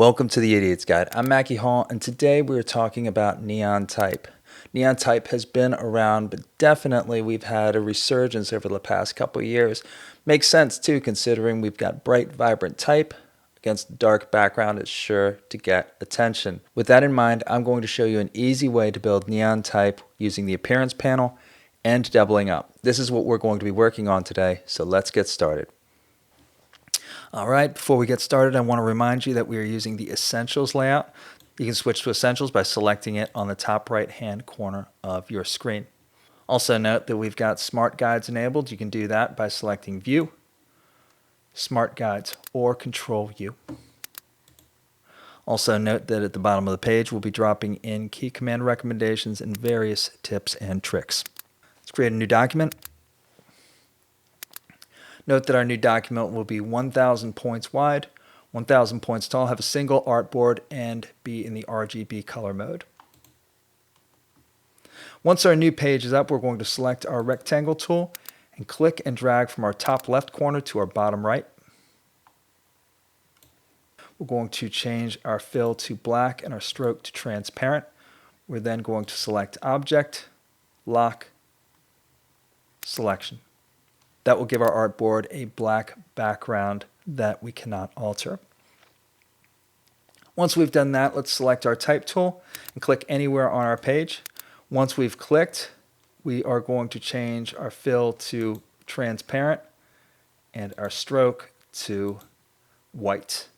Welcome to the Idiot's Guide. I'm Mackie Hall, and today we're talking about neon type. Neon type has been around, but definitely we've had a resurgence over the past couple of years. Makes sense too, considering we've got bright, vibrant type against a dark background is sure to get attention. With that in mind, I'm going to show you an easy way to build neon type using the appearance panel and doubling up. This is what we're going to be working on today, so let's get started. All right, before we get started, I want to remind you that we are using the Essentials layout. You can switch to Essentials by selecting it on the top right-hand corner of your screen. Also note that we've got Smart Guides enabled. You can do that by selecting View, Smart Guides, or Control U. Also note that at the bottom of the page, we'll be dropping in key command recommendations and various tips and tricks. Let's create a new document. Note that our new document will be 1,000 points wide, 1,000 points tall, have a single artboard, and be in the RGB color mode. Once our new page is up, we're going to select our rectangle tool and click and drag from our top left corner to our bottom right. We're going to change our fill to black and our stroke to transparent. We're then going to select Object, Lock, Selection. That will give our artboard a black background that we cannot alter. Once we've done that, let's select our type tool and click anywhere on our page. Once we've clicked, we are going to change our fill to transparent and our stroke to white.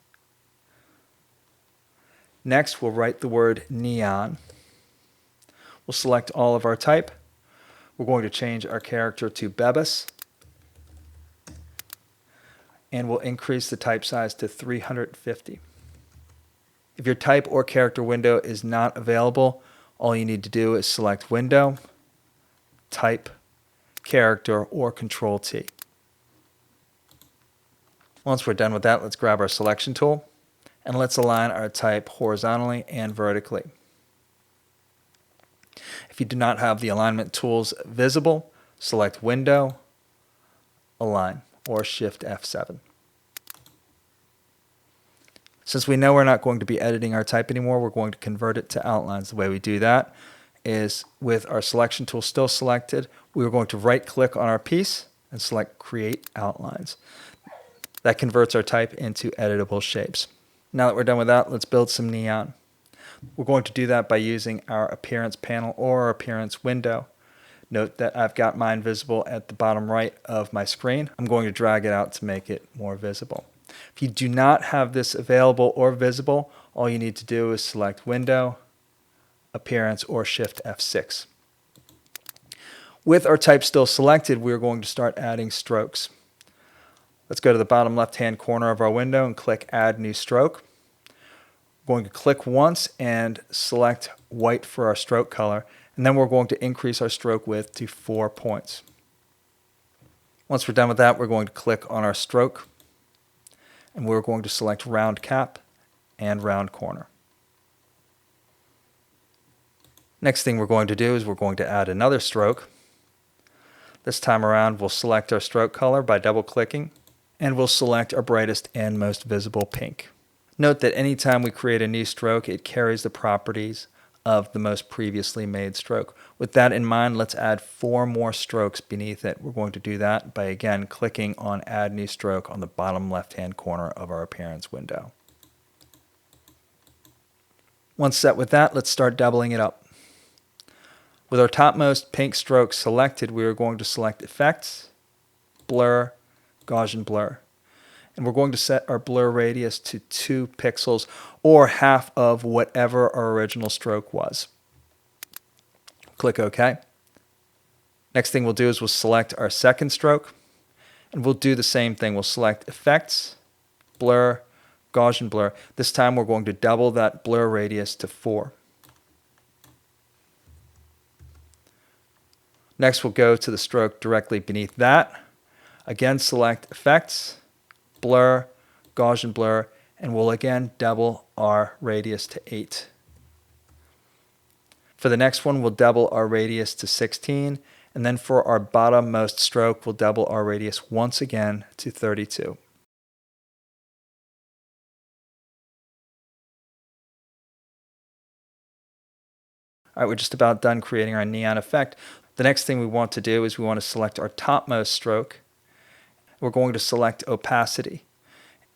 Next, we'll write the word neon. We'll select all of our type. We're going to change our character to Bebas, and we'll increase the type size to 350. If your type or character window is not available, all you need to do is select Window, Type, Character, or Control T. Once we're done with that, let's grab our selection tool and let's align our type horizontally and vertically. If you do not have the alignment tools visible, select Window, Align, or Shift F7. Since we know we're not going to be editing our type anymore, we're going to convert it to outlines. The way we do that is with our selection tool still selected, we're going to right click on our piece and select Create Outlines. That converts our type into editable shapes. Now that we're done with that, let's build some neon. We're going to do that by using our appearance panel or our appearance window. Note that I've got mine visible at the bottom right of my screen. I'm going to drag it out to make it more visible. If you do not have this available or visible, all you need to do is select Window, Appearance, or Shift F6. With our type still selected, we're going to start adding strokes. Let's go to the bottom left-hand corner of our window and click Add New Stroke. We're going to click once and select white for our stroke color, and then we're going to increase our stroke width to 4 points. Once we're done with that, we're going to click on our stroke, and we're going to select Round Cap and Round Corner. Next thing we're going to do is we're going to add another stroke. This time around, we'll select our stroke color by double-clicking, and we'll select our brightest and most visible pink. Note that anytime we create a new stroke, it carries the properties of the most previously made stroke. With that in mind, let's add 4 more strokes beneath it. We're going to do that by again clicking on Add New Stroke on the bottom left-hand corner of our appearance window. Once set with that, let's start doubling it up. With our topmost pink stroke selected, we are going to select Effects, Blur, Gaussian Blur. And we're going to set our blur radius to 2 pixels or half of whatever our original stroke was. Click OK. Next thing we'll do is we'll select our second stroke, and we'll do the same thing. We'll select Effects, Blur, Gaussian Blur. This time we're going to double that blur radius to 4. Next we'll go to the stroke directly beneath that. Again select Effects, Blur, Gaussian Blur, and we'll again double our radius to 8. For the next one, we'll double our radius to 16, and then for our bottommost stroke, we'll double our radius once again to 32. All right, we're just about done creating our neon effect. The next thing we want to do is we want to select our topmost stroke. We're going to select opacity.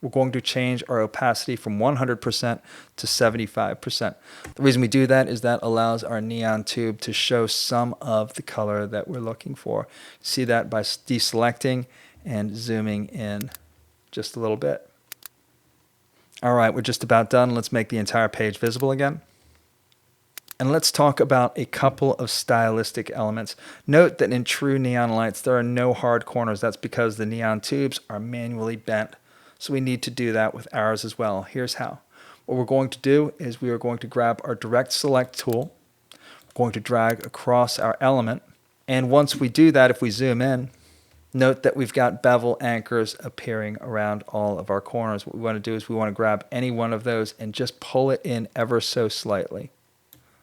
We're going to change our opacity from 100% to 75%. The reason we do that is that allows our neon tube to show some of the color that we're looking for. See that by deselecting and zooming in just a little bit. All right, we're just about done. Let's make the entire page visible again. And let's talk about a couple of stylistic elements. Note that in true neon lights, there are no hard corners. That's because the neon tubes are manually bent. So we need to do that with ours as well. Here's how. What we're going to do is we are going to grab our direct select tool. We're going to drag across our element. And once we do that, if we zoom in, note that we've got bevel anchors appearing around all of our corners. What we want to do is we want to grab any one of those and just pull it in ever so slightly.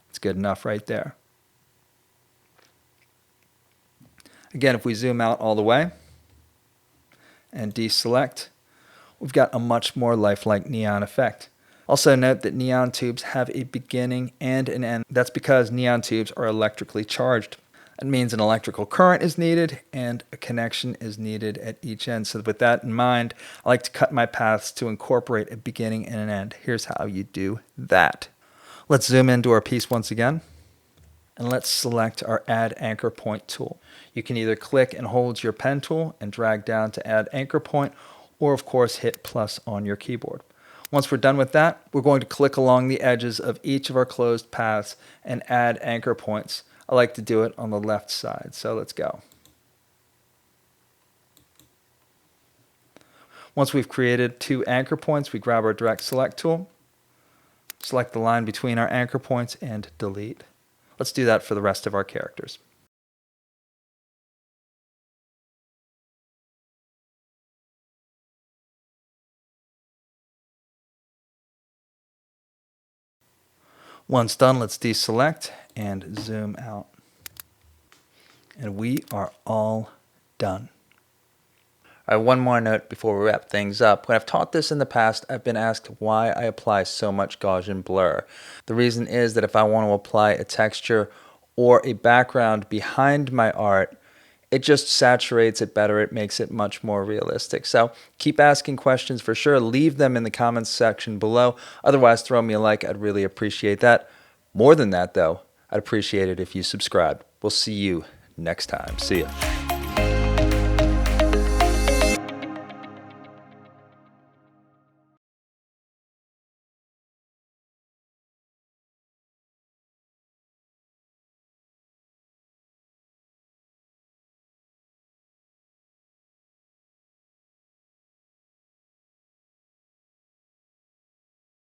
It's good enough right there. Again, if we zoom out all the way and deselect, we've got a much more lifelike neon effect. Also note that neon tubes have a beginning and an end. That's because neon tubes are electrically charged. That means an electrical current is needed and a connection is needed at each end. So with that in mind, I like to cut my paths to incorporate a beginning and an end. Here's how you do that. Let's zoom into our piece once again. And let's select our Add Anchor Point tool. You can either click and hold your pen tool and drag down to add anchor point, or of course hit plus on your keyboard. Once we're done with that, we're going to click along the edges of each of our closed paths and add anchor points. I like to do it on the left side, so let's go. Once we've created 2 anchor points, we grab our direct select tool, select the line between our anchor points, and delete. Let's do that for the rest of our characters. Once done, let's deselect and zoom out. And we are all done. All right, one more note before we wrap things up. When I've taught this in the past, I've been asked why I apply so much Gaussian blur. The reason is that if I want to apply a texture or a background behind my art, it just saturates it better. It makes it much more realistic. So keep asking questions for sure. Leave them in the comments section below. Otherwise, throw me a like. I'd really appreciate that. More than that, though, I'd appreciate it if you subscribed. We'll see you next time. See ya.